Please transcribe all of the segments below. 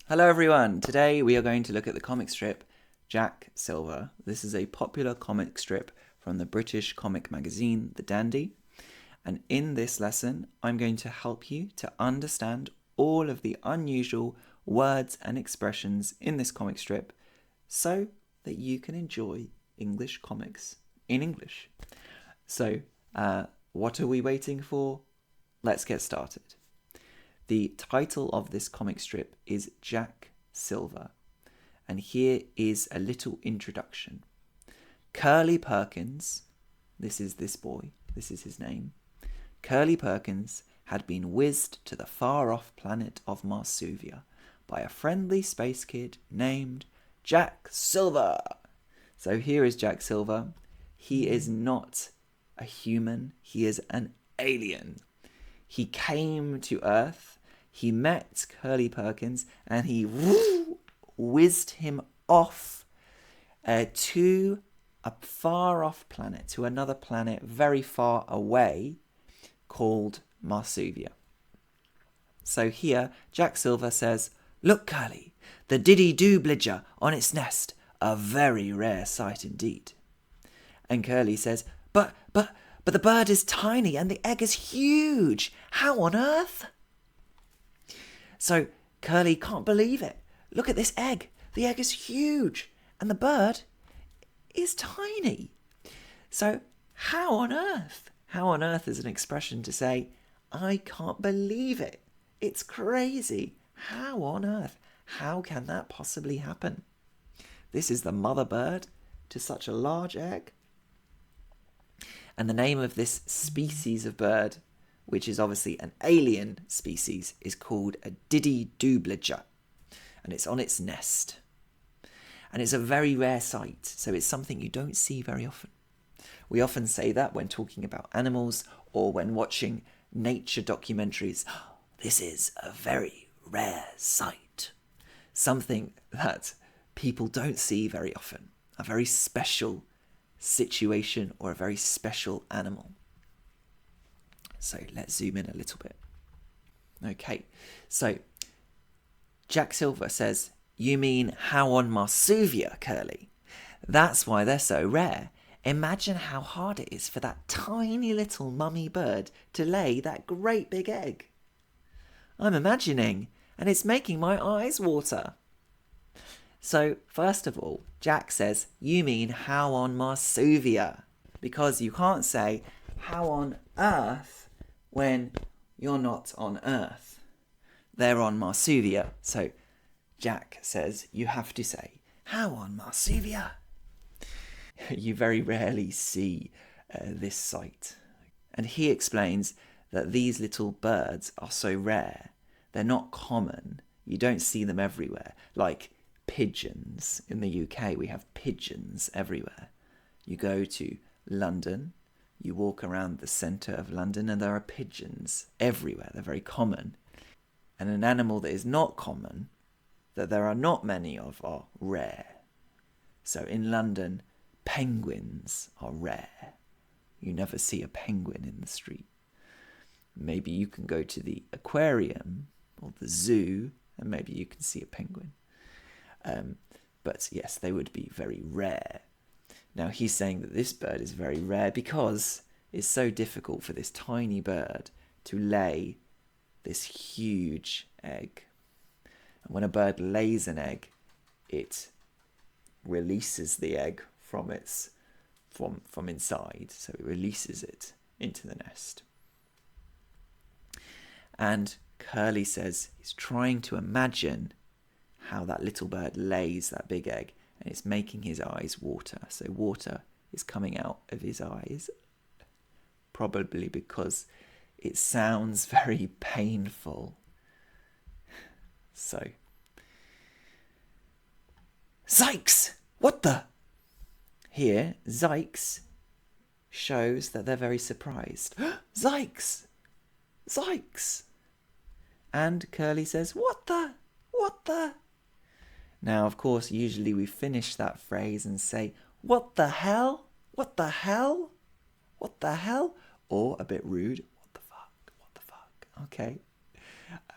Hello everyone, today we are going to look at the comic strip Jack Silver. This is a popular comic strip from the British comic magazine The Dandy, and in this lesson I'm going to help you to understand all of the unusual words and expressions in this comic strip so that you can enjoy English comics in English. So, what are we waiting for? Let's get started. The title of this comic strip is Jack Silver, and here is a little introduction. Curly Perkins, this is this boy, this is his name. Curly Perkins had been whizzed to the far-off planet of Marsuvia by a friendly space kid named Jack Silver. So here is Jack Silver. He is not a human, he is an alien. He came to Earth, he met Curly Perkins, and he whizzed him off to a far-off planet, to another planet very far away called Marsuvia. So here, Jack Silver says, "Look, Curly, the diddy-doo-blidger on its nest, a very rare sight indeed." And Curly says, But the bird is tiny and the egg is huge. How on earth?" So Curly can't believe it. Look at this egg. The egg is huge and the bird is tiny. So how on earth? How on earth is an expression to say, I can't believe it. It's crazy. How on earth? How can that possibly happen? This is the mother bird to such a large egg. And the name of this species of bird, which is obviously an alien species, is called a diddy-doo-blidger. And it's on its nest. And it's a very rare sight, so it's something you don't see very often. We often say that when talking about animals or when watching nature documentaries. This is a very rare sight. Something that people don't see very often. A very special situation or a very special animal. So let's zoom in a little bit. Okay, so Jack Silver says, "You mean how on Marsuvia, Curly? That's why they're so rare. Imagine how hard it is for that tiny little mummy bird to lay that great big egg." I'm imagining, and it's making my eyes water. So, first of all, Jack says, "You mean how on Marsuvia?" Because you can't say how on earth when you're not on Earth. They're on Marsuvia. So Jack says you have to say, how on Marsuvia? You very rarely see this sight. And he explains that these little birds are so rare. They're not common. You don't see them everywhere. Like pigeons. In the UK, we have pigeons everywhere. You go to London, you walk around the centre of London, and there are pigeons everywhere. They're very common. And an animal that is not common, that there are not many of, are rare. So in London, penguins are rare. You never see a penguin in the street. Maybe you can go to the aquarium or the zoo, and maybe you can see a penguin. But yes, they would be very rare. Now he's saying that this bird is very rare because it's so difficult for this tiny bird to lay this huge egg. And when a bird lays an egg, it releases the egg from inside, so it releases it into the nest. And Curly says he's trying to imagine how that little bird lays that big egg, and it's making his eyes water. So water is coming out of his eyes, probably because it sounds very painful. So, Zykes! What the? Here, Zykes shows that they're very surprised. Zykes! Zykes! And Curly says, What the? What the? Now, of course, usually we finish that phrase and say, what the hell? What the hell? What the hell? Or, a bit rude, what the fuck? What the fuck? Okay.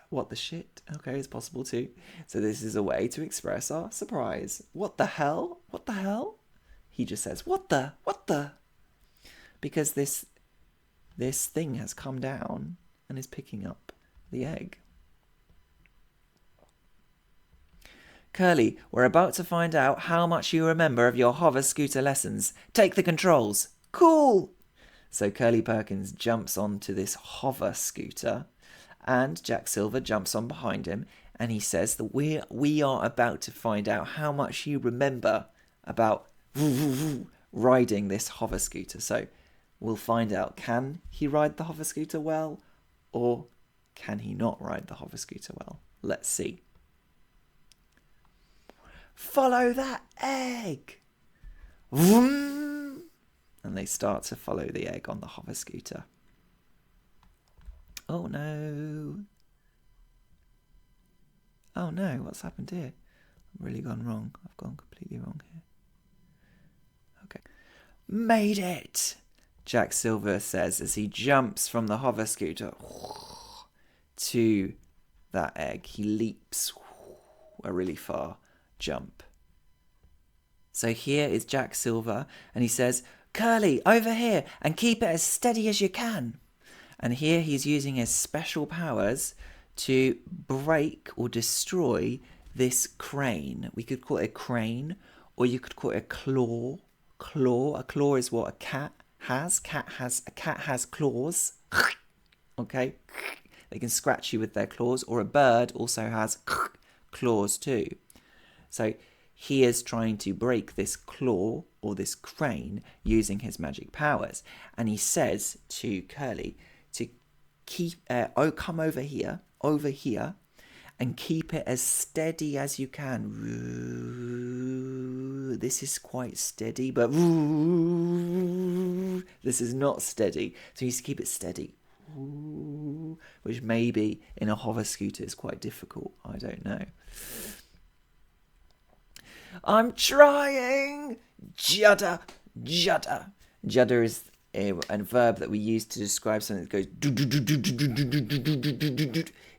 What the shit? Okay, it's possible too. So this is a way to express our surprise. What the hell? What the hell? He just says, what the? Because this thing has come down and is picking up the egg. Curly, we're about to find out how much you remember of your hover scooter lessons. Take the controls. Cool! So Curly Perkins jumps onto this hover scooter, and Jack Silver jumps on behind him, and he says that we are about to find out how much you remember about riding this hover scooter. So we'll find out, can he ride the hover scooter well, or can he not ride the hover scooter well? Let's see. Follow that egg! Vroom! And they start to follow the egg on the hover scooter. Oh no. Oh no, what's happened here? I've really gone wrong. I've gone completely wrong here. Okay. Made it! Jack Silver says as he jumps from the hover scooter to that egg. He leaps a really far jump. So here is Jack Silver, and he says, Curly, over here, and keep it as steady as you can. And here he's using his special powers to break or destroy this crane. We could call it a crane, or you could call it a claw. A claw is what a cat has. A cat has claws. Okay? They can scratch you with their claws, or a bird also has claws too. So he is trying to break this claw or this crane using his magic powers. And he says to Curly to come over here, and keep it as steady as you can. This is quite steady, but this is not steady. So he needs to keep it steady, which maybe in a hover scooter is quite difficult. I don't know. I'm trying! Judder! Judder is a verb that we use to describe something that goes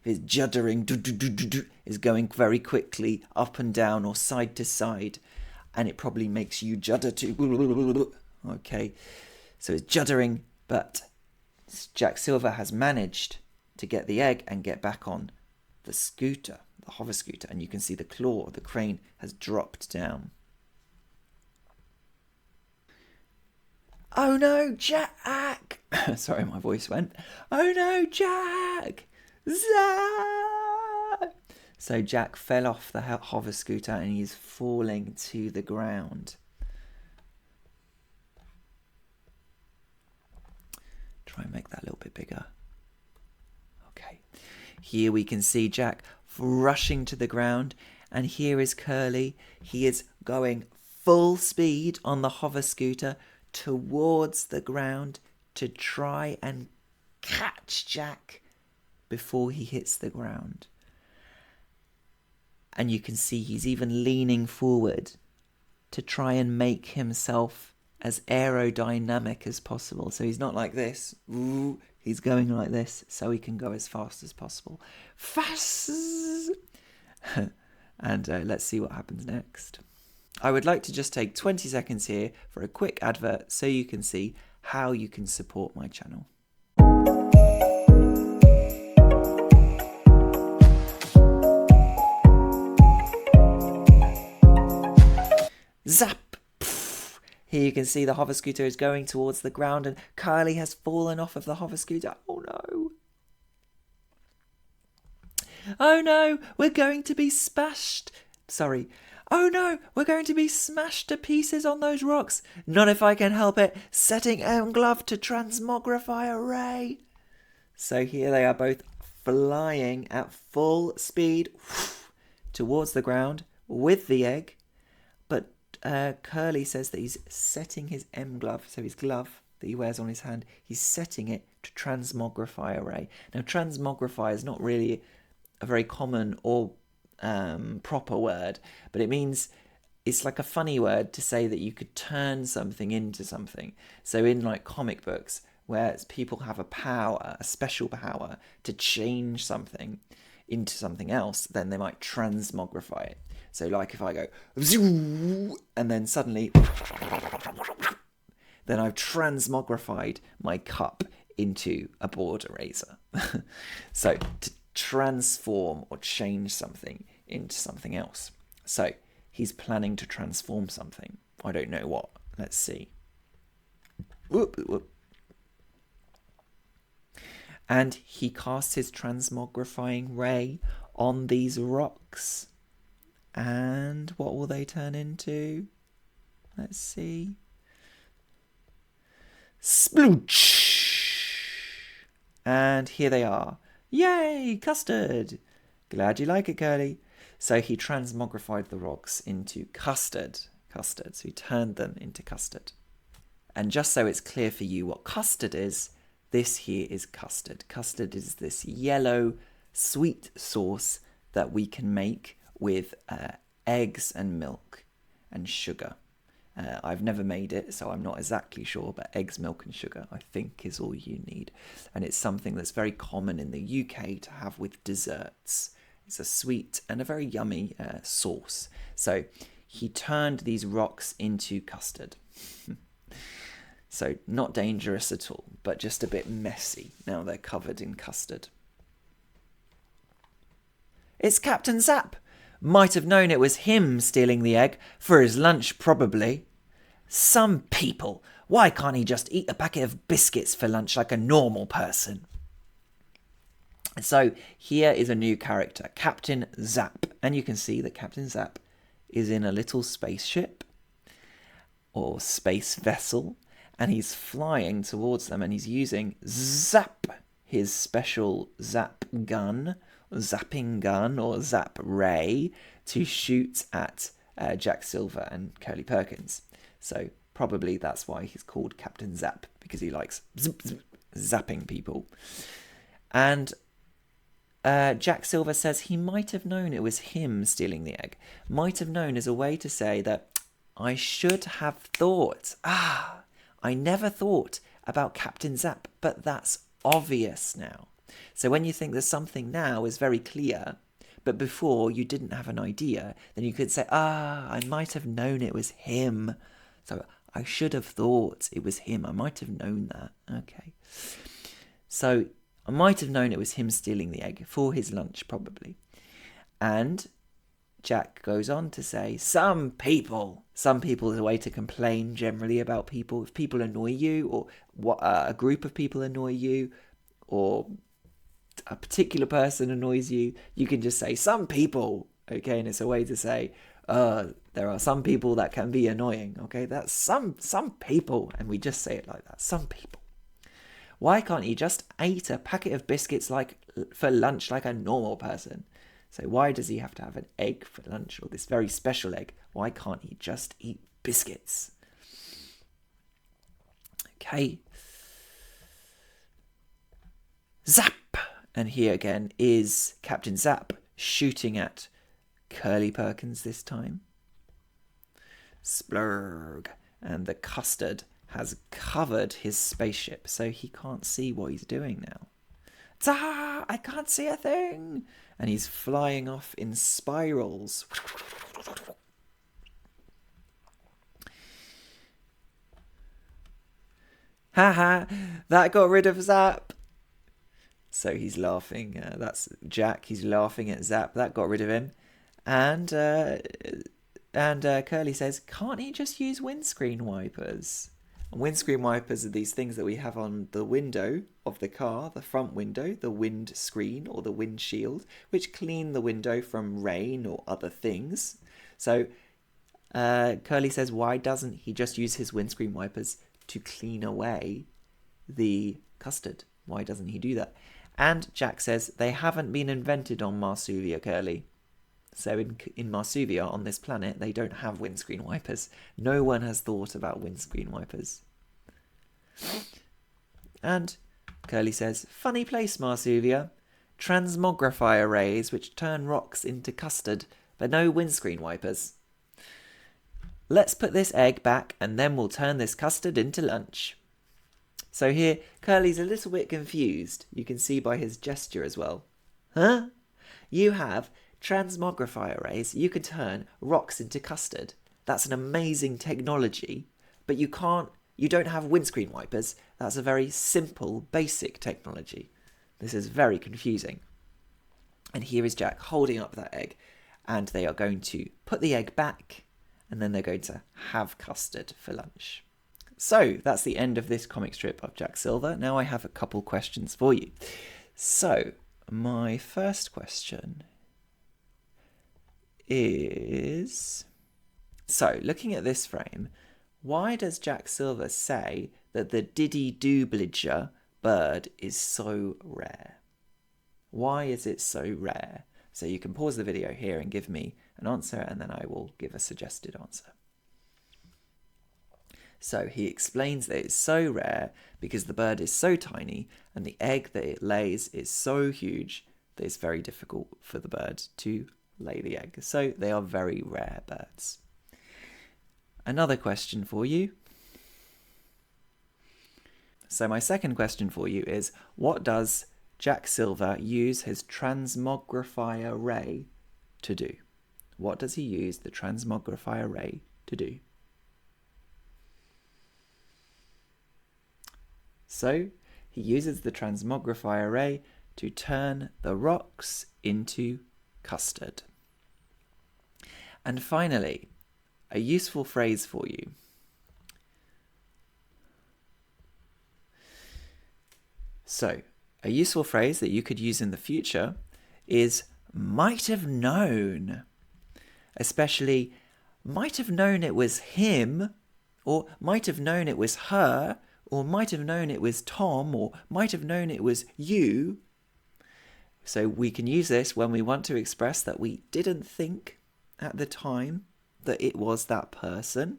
is juddering, is going very quickly up and down or side to side, and it probably makes you judder too. Okay, so it's juddering, but Jack Silver has managed to get the egg and get back on the scooter, the hover scooter, and you can see the claw, the crane has dropped down. Oh no, Jack! Sorry, my voice went. Oh no, Jack! Zap! So Jack fell off the hover scooter and he's falling to the ground. Try and make that a little bit bigger. Okay. Here we can see Jack rushing to the ground, and here is Curly. He is going full speed on the hover scooter towards the ground to try and catch Jack before he hits the ground. And you can see he's even leaning forward to try and make himself as aerodynamic as possible. So he's not like this. Ooh, he's going like this so he can go as fast as possible. Fast! And let's see what happens next. I would like to just take 20 seconds here for a quick advert so you can see how you can support my channel. Zap! Pff. Here you can see the hover scooter is going towards the ground and Curly has fallen off of the hover scooter. Oh no! Oh no, we're going to be smashed. Sorry. Oh no, we're going to be smashed to pieces on those rocks. Not if I can help it. Setting glove to transmogrifier ray. So here they are both flying at full speed towards the ground with the egg. But Curly says that he's setting his glove, so his glove that he wears on his hand, he's setting it to transmogrifier ray. Now transmogrifier is not really a very common or proper word, but it means it's like a funny word to say that you could turn something into something. So in like comic books where people have a power, a special power to change something, into something else, then they might transmogrify it. So like if I go and then suddenly then I've transmogrified my cup into a board eraser. So to transform or change something into something else. So he's planning to transform something. I don't know what. Let's see. Whoop, whoop. And he casts his transmogrifying ray on these rocks. And what will they turn into? Let's see. Splooch! And here they are. Yay, custard! Glad you like it, Curly. So he transmogrified the rocks into custard. So he turned them into custard. And just so it's clear for you what custard is, this here is custard. Custard is this yellow sweet sauce that we can make with eggs and milk and sugar. I've never made it, so I'm not exactly sure, but eggs, milk and sugar, I think, is all you need. And it's something that's very common in the UK to have with desserts. It's a sweet and a very yummy sauce. So he turned these rocks into custard. So not dangerous at all, but just a bit messy. Now they're covered in custard. It's Captain Zap. Might have known it was him stealing the egg for his lunch, probably. Some people. Why can't he just eat a packet of biscuits for lunch like a normal person? So here is a new character, Captain Zap. And you can see that Captain Zap is in a little spaceship or space vessel. And he's flying towards them and he's using Zap, his special Zap gun, zapping gun or Zap ray to shoot at Jack Silver and Curly Perkins. So probably that's why he's called Captain Zap, because he likes zapping people. And Jack Silver says he might have known it was him stealing the egg. Might have known is a way to say that I should have thought. I never thought about Captain Zap, but that's obvious now. So when you think there's something now is very clear, but before you didn't have an idea, then you could say, I might have known it was him. So I should have thought it was him. I might have known that. Okay. So I might have known it was him stealing the egg for his lunch, probably. And Jack goes on to say, some people is a way to complain generally about people. If people annoy you, or a group of people annoy you, or a particular person annoys you, you can just say some people, okay? And it's a way to say, there are some people that can be annoying, okay? That's some people, and we just say it like that, some people. Why can't he just eat a packet of biscuits for lunch like a normal person? So why does he have to have an egg for lunch, or this very special egg? Why can't he just eat biscuits? Okay. Zap! And here again is Captain Zap shooting at Curly Perkins this time. Splurg. And the custard has covered his spaceship, so he can't see what he's doing now. Ta! I can't see a thing! And he's flying off in spirals. Haha, that got rid of Zap. So he's laughing. That's Jack. He's laughing at Zap. That got rid of him. And Curly says, can't he just use windscreen wipers? And windscreen wipers are these things that we have on the window of the car, the front window, the windscreen or the windshield, which clean the window from rain or other things. So Curly says, why doesn't he just use his windscreen wipers to clean away the custard? Why doesn't he do that? And Jack says, they haven't been invented on Marsuvia, Curly. So in Marsuvia, on this planet, they don't have windscreen wipers. No one has thought about windscreen wipers. And Curly says, funny place, Marsuvia. Transmogrifier rays which turn rocks into custard, but no windscreen wipers. Let's put this egg back and then we'll turn this custard into lunch. So here, Curly's a little bit confused. You can see by his gesture as well. Huh? You have transmogrifier arrays. You can turn rocks into custard. That's an amazing technology, but you don't have windscreen wipers. That's a very simple, basic technology. This is very confusing. And here is Jack holding up that egg, and they are going to put the egg back, and then they're going to have custard for lunch. So that's the end of this comic strip of Jack Silver. Now I have a couple questions for you. So my first question is, so looking at this frame, why does Jack Silver say that the diddy-do-bligger bird is so rare? Why is it so rare? So you can pause the video here and give me an answer, and then I will give a suggested answer. So he explains that it's so rare because the bird is so tiny and the egg that it lays is so huge that it's very difficult for the bird to lay the egg. So they are very rare birds. Another question for you. So my second question for you is, what does Jack Silver use his transmogrifier ray to do? What does he use the transmogrifier ray to do? So he uses the transmogrifier ray to turn the rocks into custard. And finally, a useful phrase for you. So, a useful phrase that you could use in the future is might have known. Especially, might have known it was him, or might have known it was her, or might have known it was Tom, or might have known it was you. So we can use this when we want to express that we didn't think at the time that it was that person,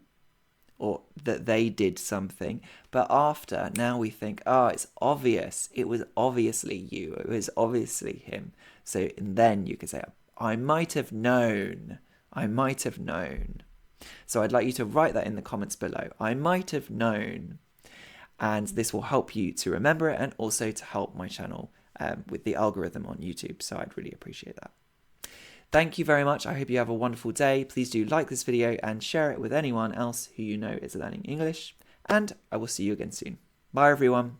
or that they did something, but after, now we think, oh, it's obvious, it was obviously you, it was obviously him. So then you can say, I might have known, I might have known. So I'd like you to write that in the comments below, I might have known. And this will help you to remember it, and also to help my channel with the algorithm on YouTube. So I'd really appreciate that. Thank you very much. I hope you have a wonderful day. Please do like this video and share it with anyone else who you know is learning English. And I will see you again soon. Bye, everyone.